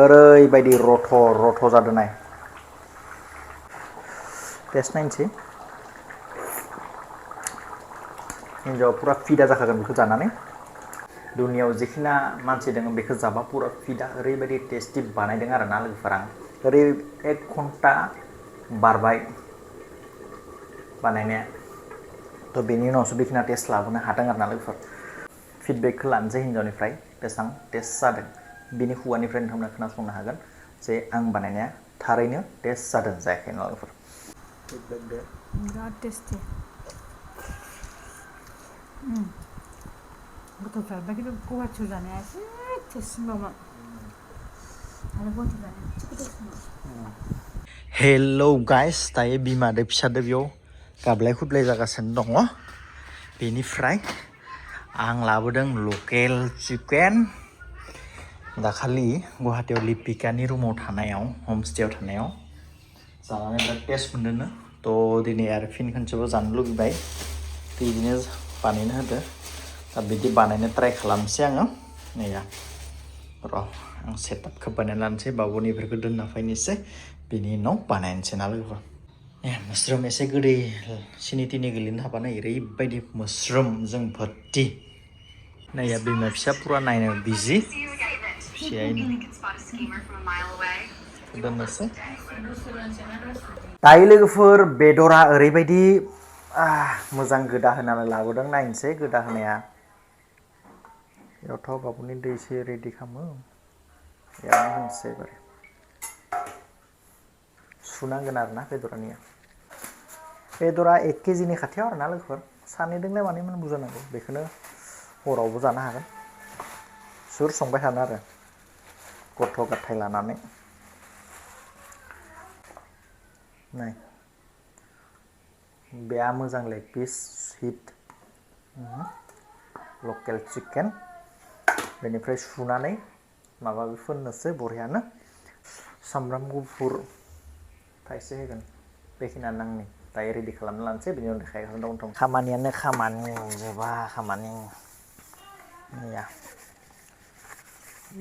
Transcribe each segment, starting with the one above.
ओरैबायदि रथ' जादों नाय टेस्ट नायनोसै हिन्जावा पुरा फिदा जाखागोन बेखौ जानानै दुनियाव जेखिना मानसि दङ बेखौ जाबा पुरा फिदा ओरैबायदि टेस्टि बानायदों आरो ना लोगोफोरा ओरै 1 घन्टा बारबाय बानायनाया थ' बेनि उनावसो बेखिना टेस्ट लाबोनो हादों आरो ना लोगोफोर फिडबेकखौ लानोसै हिन्जावनिफ्राय बेसेबां टेस्ट जादों बिनि खुगानिफ्राय नोंथांमोना खोनासंनो हागोन जे आं बानायनाया थारैनो टेस्ट जादों जायाखै ना लोगोफोर फिडबेक दे बिराद टेस्टि गथ'फ्रा खिन्थु गुवाहाटियाव जानाया एसे टेस्टसिनबावमोन आरो गुवाहाटियाव जानाया एसे गोथावसिनमोन हेलौ गाइस दायो बिमादो फिसादो बेयाव गाबलाय खुदलाय जागासिनो दङ बेनिफ्राय आं लाबोदों लकेल चिकेन दाखालि गुवाहाटियाव लिपिकानि रुमाव थानायाव हमस्टेयाव थानायाव जानानै बिराद टेस्ट मोनदोंनो थ' दिनै आरो फिन खनसेबाव जानो लुगैबाय बिदिनो बानायनो होदो दा बिदि बानायनो ट्राय खालामनोसै आङो नैया र' आं सेटआपखौ बानायना लानोसै बाबुनिफोरखौ दोनना फैनोसै बिनि उनाव बानायनोसै ना लोगोफोर मोस्रोम एसे गोदै सिनि तिनि गोलैनो हाबानो ओरैबायदि मोस्रोमजों भर्ति नाया बिमा फिसा पुरा नायनो बिजि फिसायैनो दोननोसै दायो लोगोफोर बेदरा ओरैबायदि मोजां गोदा होनानै लाबोदों नायनोसै गोदा होनाया बेयावथ' बाबुनि दै एसे रेडि खालामो बेयावनो होनोसै एबार सुनांगोन आरोना बेदरा 1 केजिनि खाथियाव आरोना लोगोफोर सानैदोंलाय मानो इमान बुरजा नांगौ बेखौनो हरावबो जानो हागोन सुर संबाय थानो आरो गथ' गथाय लानानै नाय बेया मोजां लेग पिस हिट लकेल चिकेन बेनिफ्राय सुनानै माबा फोननोसै बरियानो सामब्राम गुफुर थाइसे होगोन बेखिनियानो आंनि दायो रेडि खालामना लानोसै बेनि उनाव देखायगासिनो दं खामानियानो खामानि जोबा खामानि मैया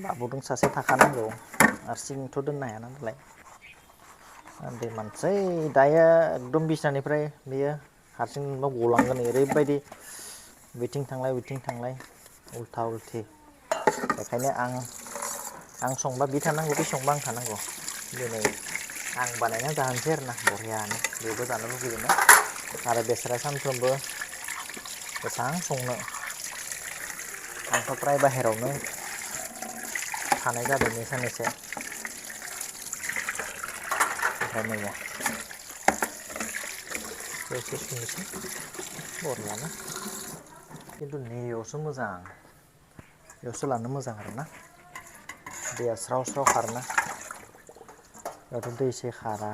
बाबुदों सासे थाखानांगौ हारसिंथ' दोननो हायाना नालाय उन्दै मानसै दायो एकदम बिसिनानिफ्राय बेयो हारसिं गलांगोन ओरैबायदि बिथिं थांलाय उल्था उल्थि बेखायनो आं संबा बि थानांगौ बि संबा आं थानांगौ दिनै आं बानायना जाहोनोसै आरोना बरियानो बेबो जानो लुगैयोना आरो बेसोरा सानफ्रोमबो बेसेबां संनो आंथ' फ्राय बाहेरायावनो थानाय जादों बे साननैसो ओमफ्राय मैया एसे संनोसै बरियानो खिन्थु नैयावसो मोजां बेयावसो लानो मोजां आरोना दैया स्राव स्राव खारोना बेयावथ' दै एसे खारा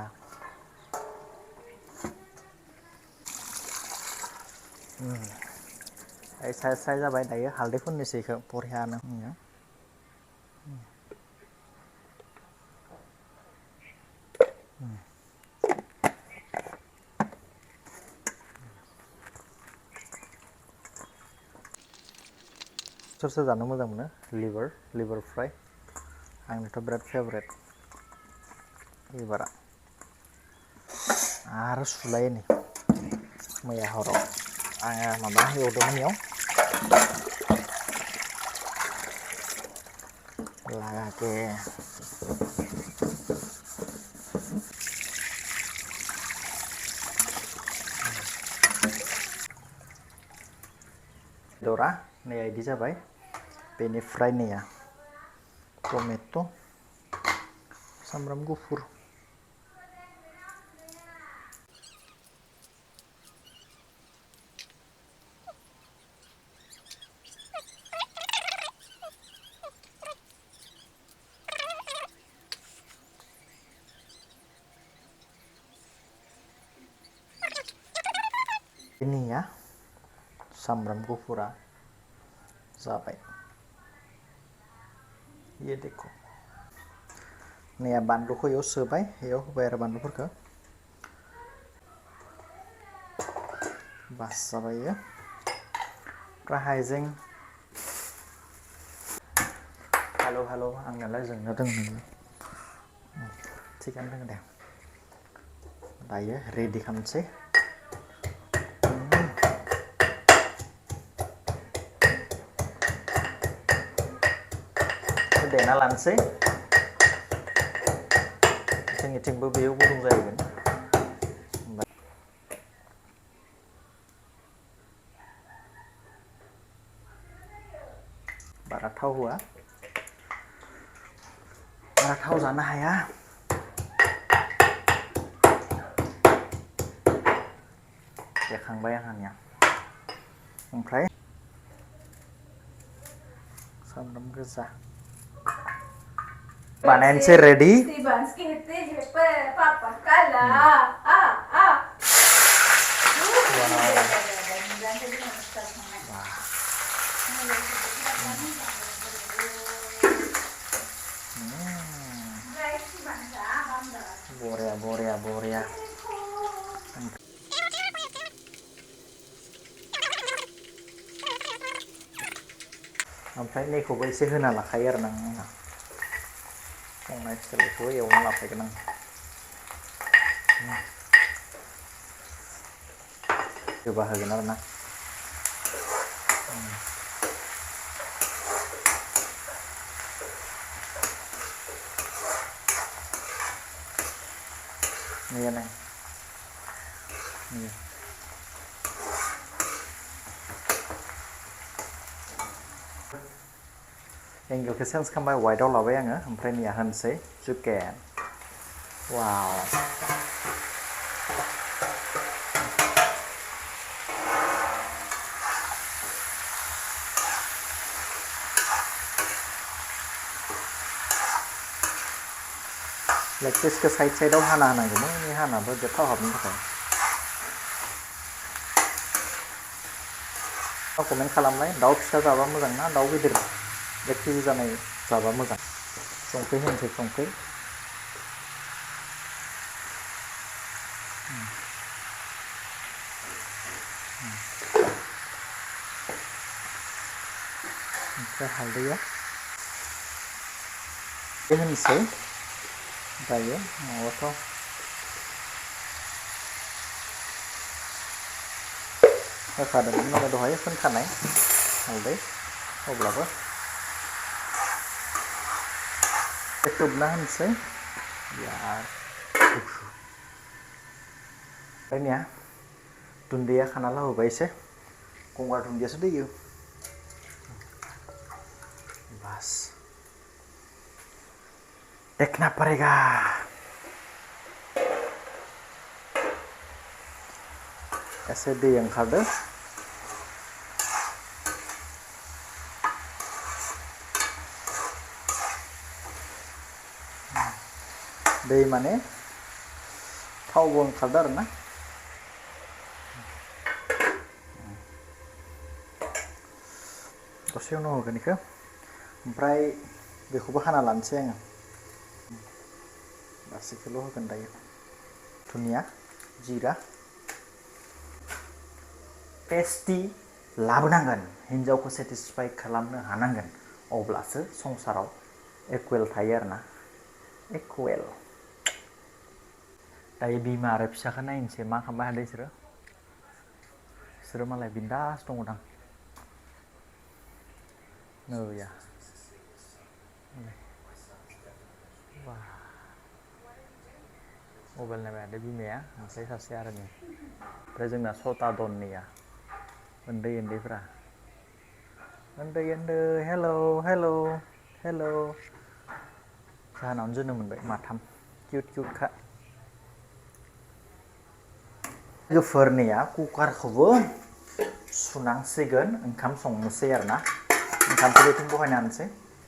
स्राय जाबाय दायो हालदै फोननोसै बेखौ बरियानो सोर सोर जानो मोजां मोनो लिभार फ्राय आंनिथ' बिराद फेभरेट लिभारा आरो सुलायो नै मैया हराव आङो माबा एवदोंमोन इयाव लागाके बेदरा नै इदि जाबाय बेनिफ्राय नैया टमेट' सामब्राम गुफुर नैया सामब्राम गुफुरा जाबाय ये देखो नैया बानलुखौ इयाव सोबाय इयाव होबाय आरो बानलुफोरखौ बास जाबाय इयो ओमफ्राय हाइजें हेल' आंनालाय जोंना दङ थिगानो दङ दे दायो रेडि खालामनोसै देना लानोसै जोंनिथिंबो बेयाव गुदुं जाहैगोन बारा थाव होआ बारा थाव जानो हाया देखांबाय आंनिया ओमफ्राय सामब्राम गोजा बानायनोसै रेडि बरिया ओमफ्राय नैखौबो एसे होना लाखायो आरो आंहा संनाय स्टाइलखौ एवना लाफायगोन आं होबा होगोन आरो ना नैया नाय एंगेलखौ चेन्ज खालामबाय वाइटआव लाबाय आङो ओमफ्राय नैया होनोसै चिकेन वाव लेग पिसखौ साइडआव हाना होनांगौमोन हानाबो गोथाव हाबनो थाखाय कमेन्ट खालामलाय दाउ फिसा जाबा मोजां ना दाउ गिदिर 1 केजि जानाय जाबा मोजां संख्रि होनोसै संख्रि ओमफ्राय हालदैया होनोसै दायो माबाथ' होखादोंमोन नालाय दहाय फोनखानाय हालदै अब्लाबो खोबना होनोसै ओमफ्राय दुन्दिया खाना लाबोबाय एसे गंगार दुन्दियासो दैयो बस देखना पड़ेगा एसे दै ओंखारदो दै माने थावबो ओंखारदो आरो ना दसे उनाव होगोन बेखौ ओमफ्राय बेखौबो हाना लानोसै आङो गासैखौल' होगोन दायो धनिया जिरा टेस्टि लाबोनांगोन हिन्जावखौ सेटिसफाइ खालामनो हानांगोन अब्लासो संसाराव इकुवेल थायो आरो ना इकुवेल दायो बिमा आरो फिसाखौ नायनोसै मा खालामबाय थादों बिसोरो मालाय बिन्दास दङ दां नैया मबाइल नायबाय थादों बिमाया ओमफ्राय सासे आरो ओमफ्राय जोंना सता दननिया उन्दैफ्रा उन्दै हेल' हेल' हेल' जाहोनावनो जोनोम मोनबाय माथाम किउटखा लोगोफोरनिया कुकारखौबो सुनांसिगोन ओंखाम संनोसै आरो ना ओंखामखौ बेथिं बहायना होनोसै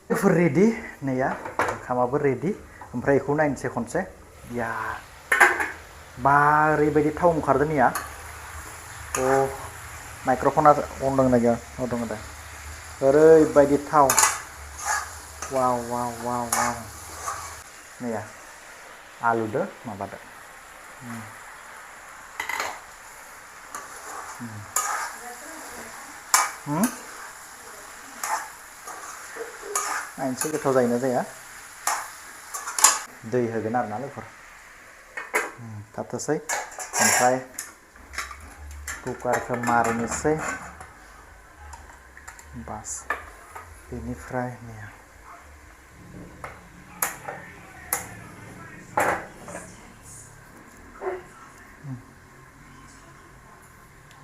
लोगोफोर रेडि नैया ओंखामाबो रेडि ओमफ्राय बेखौ नायनोसै खनसे या बा ओरैबायदि थाव ओंखारदों नैया माइक्र'फना अन दंना गैया दङ दे ओरैबायदि थाव वाव वाव वाव वाव नैया आलुदो माबादो नायनोसै गोथाव जायोना जाया दै होगोन आरो ना लोगोफोर थाथोंसै ओमफ्राय कुकारखौ मारिनोसै बास बेनिफ्राय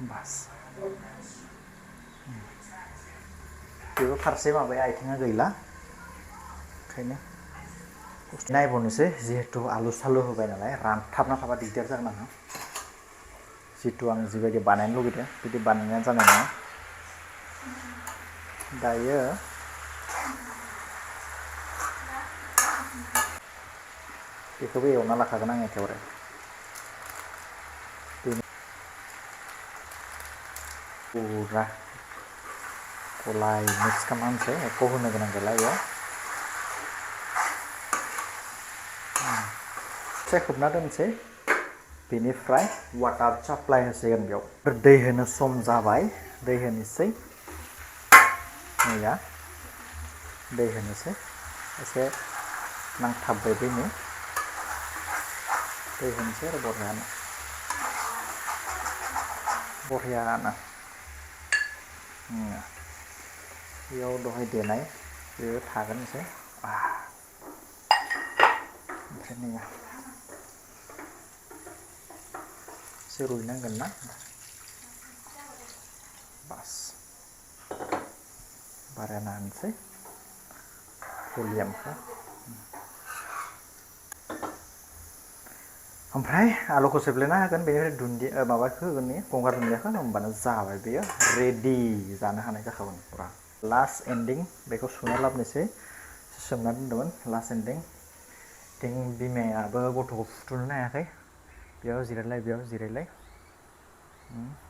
बास बेबो फारसे माबाया आथिङा गैला ओंखायनो नायबावनोसै जिहेथु आलु सालु होबाय नालाय रानथाबना थाबा दिगदार जागोन आंहा जिहेथु आं जिबायदि बानायनो लुगैदों बिदि बानायनाया जानाय नङा दायो बेखौबो एवना लाखागोन आं एखेबारे पुरा गलाय मिक्स खालामना होनोसै एख' होनो गोनां गैला बेयाव एसे खोबना दोनसै बेनिफ्राय वाटार साप्लाय होसिगोन बेयाव दै होनो सम जाबाय दै होनोसै नैया दै होनोसै एसे नांथाबबाय दैनो दै होनोसै आरो बरहियानो बेयाव दहाय देनाय बेयो थागोन एसे ओमफ्राय नैया एसे रुइनांगोन ना बास बारायना होनोसै भलियामखौ ओमफ्राय आलुखौ सेफ्लेना होगोन बेनिफ्राय दुन्दिया माबाखौ होगोन गंगार दुन्दियाखौ होमबानो जाबाय बेयो रेडि जानो हानाय जाखागोन पुरा लास्ट एन्डिं बेखौ सुना लाबोनोसै सोमना दोन्दोंमोन लास्ट एन्डिं बिमायाबो गथ'खौ फुथुनो हायाखै बेयाव जिरायलाय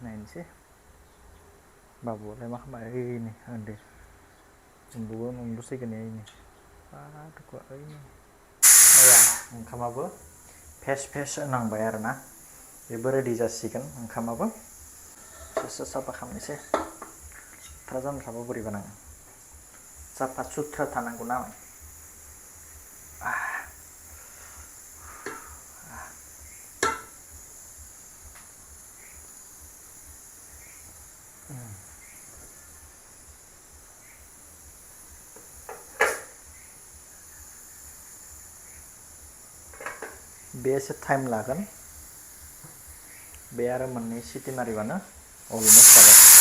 नायनोसै बाबुआलाय मा खालामबाय ओइनै उन्दै उन्दुसिगोन ओइनै ओंखामाबो फेस नांबाय आरोना बेबो रेडि जासिगोन ओंखामाबो एसे साफा खालामनोसै लेथ्रा जाना थाबा बोरैबा नाङो साफा सुथ्रा थानांगौ ना बे एसे टाइम लागोन बे आरो मोननै सिटि मारिबानो अलमस्ट जाबाय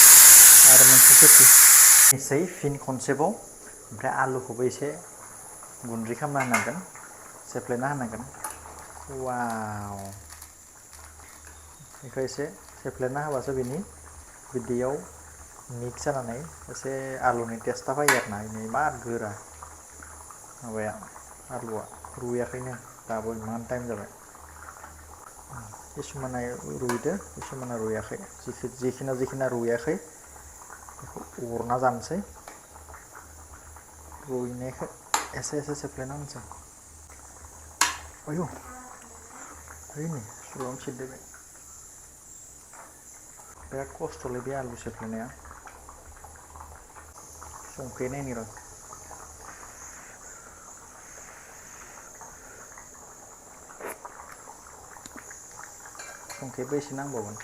आरो मोनसे सिटि एसे फिन खनसेबाव ओमफ्राय आलुखौबो एसे गुन्दै खालामना होनांगोन सेफ्लेना होनांगोन वाव बेखौ एसे सेफ्लेना होबासो बिदैयाव मिक्स जानानै एसे आलुनि टेस्टआ फैयो आरोना मा गोरा माबाया आलुआ रुयाखैनो दाबो इमान टाइम जाबाय किसुमाना रुइदो किसुमाना रुयाखै जिखिना रुयाखै बेखौ अरना जानोसै रुइनायखौ एसे सेफ्लेना होनोसै आयौ ओइनै सुलावनो सिरदों बिराद खस्थ'लै बे आलु सेफ्लेनाया संख्रि नायनि र' संख्रिबो एसे नांबावगोन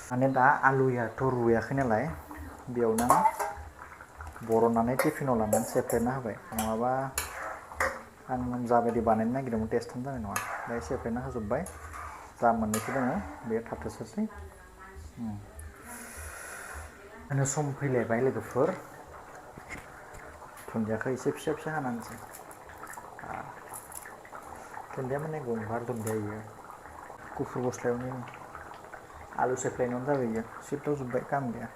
माने दा आलुयाथ' रुयाखै नालाय बेयावनो बरननानै टिफिनाव लांनानै सेफ्लेना होबाय नङाबा आं जाबायदि बानायनो नागिरदोंमोन टेस्टआनो जानाय नङा दा सेफ्लेना होजोब्बाय जा मोननैसो दङ बे थाथोंसै होनो सम फैलायबाय लोगोफोर दुन्दियाखौ एसे फिसा हाना होनोसै दुन्दिया माने गंगार दुन्दिया इयो गुफुर गस्लायावनो आलु सेफ्लेनायावनो जाबाय इयो सिफ्लेजोब्बाय काम गैया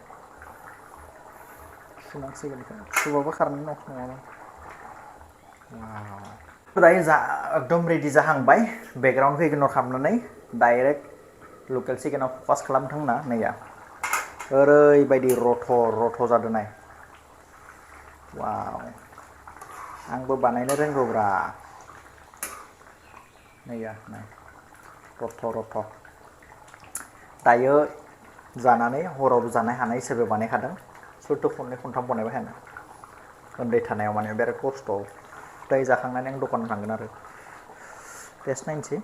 सुनांसिगोन सुबाबो खारनाय नङाबा दायो एकदम रेडि जाहांबाय बेकग्राउन्डखौ इगनर खालामनानै डाइरेक्ट लकेल चिकेनाव फकास खालामथों ना नैया ओरैबायदि रथ' जादों नाय वाव आंबो बानायनो रोंगौब्रा नैया नाय रथ' दायो जानानै हरावबो जानो हानाय हिसाबै बानायखादों सोरथो खननै खनथाम बनायबाय थानो उन्दै थानायाव माने बिराद खस्थ' फिथाइ जाखांनानै आं दखानाव थांगोन आरो टेस्ट नायनोसै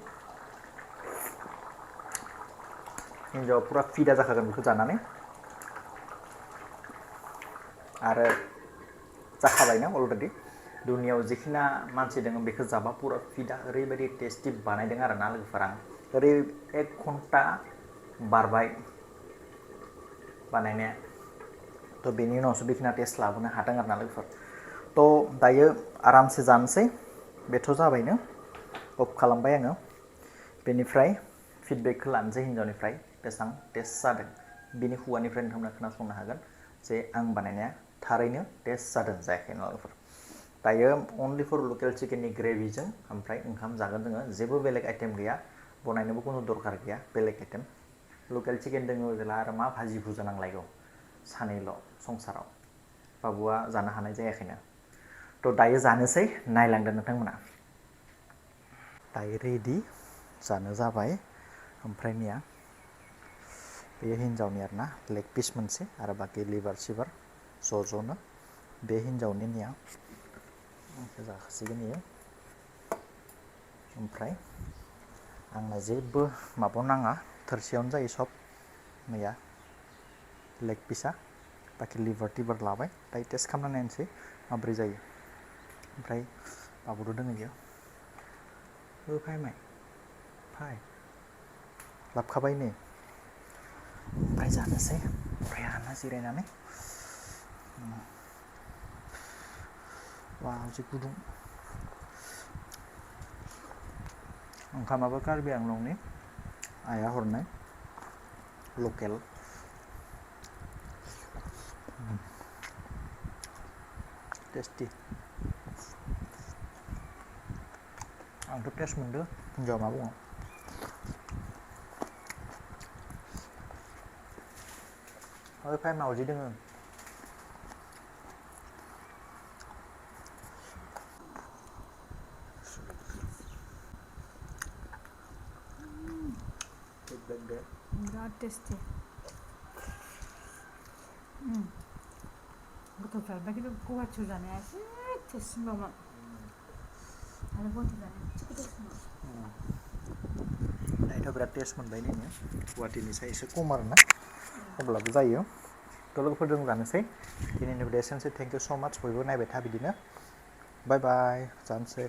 हिन्जावा पुरा फिदा जाखागोन बेखौ जानानै आरो जाखाबायना अलरेडि दुनियाव जेखिना मानसि दङ बेखौ जाबा पुरा फिदा ओरैबायदि टेस्टि बानायदों आरो ना लोगोफोरा ओरै 1 घन्टा बारबाय बानायनाया थ' बेनि उनावसो बेखिना टेस्ट लाबोनो हादों आरो ना लोगोफोर थ' दायो आरामसे जानोसै बेथ' जाबायनो अफ खालामबाय आङो बेनिफ्राय फिडबेकखौ लानोसै हिन्जावनिफ्राय बेसेबां टेस्ट जादों बिनि खुगानिफ्राय नोंथांमोना खोनासंनो हागोन जे आं बानायनाया थारैनो टेस्ट जादों जायाखै ना लोगोफोर दायो अनलि फर लकेल चिकेननि ग्रेभिजों ओमफ्राय ओंखाम जागोन जोङो जेबो बेलेग आइटेम गैया बनायनोबो खुनु दरखार गैया बेलेग आइटेम लकेल चिकेन दङोब्ला आरो मा भाजि भुजा नांलायगौ सानैल' संसाराव बाबुआ जानो हानाय जायाखैनो थ' दायो जानोसै नायलांदो नोंथांमोना दायो रेडि जानो जाबाय ओमफ्राय मैया बेयो हिन्जावनि आरोना लेग पिस मोनसे आरो बाखि लिभार सिभार ज'नो बे हिन्जावनि निया जाखासिगोन इयो ओमफ्राय आंना जेबो माबा नाङा थोरसियावनो जायो सब मैया लेग पिसा बाखि लिभार टिभार लाबाय दायो टेस्ट खालामना नायनोसै माब्रै जायो ओमफ्राय बाबुद' दङ इयो फाय माय फाय लाबखाबाय नै ओमफ्राय जानोसै ओमफ्राय आना जिरायनानै वाव जि गुदुं ओंखामाबो कार्बि आंलंनि आइया हरनाय लकेल टेस्टि आंथ' टेस्ट मोनदों हिन्जावा मा बुङो ओइ फाय मावजि दोङो बिराद टेस्टि गथ'फ्रा खिन्थु गुवाहाटियाव जानाया एसे टेस्टसिनबावमोन आरो गुवाहाटियाव जानाया एसे गोथावसिनबाव दायोथ' बिराद टेस्ट मोनबाय नोङो गुवाहाटिनिसाय एसे खम आरोना अब्लाबो जायो थ' लोगोफोरजों जानोसै दिनैनि भिडिअ एसेनोसै थेंक इउ स' माच बयबो नायबाय था बिदिनो बाय बाय जानोसै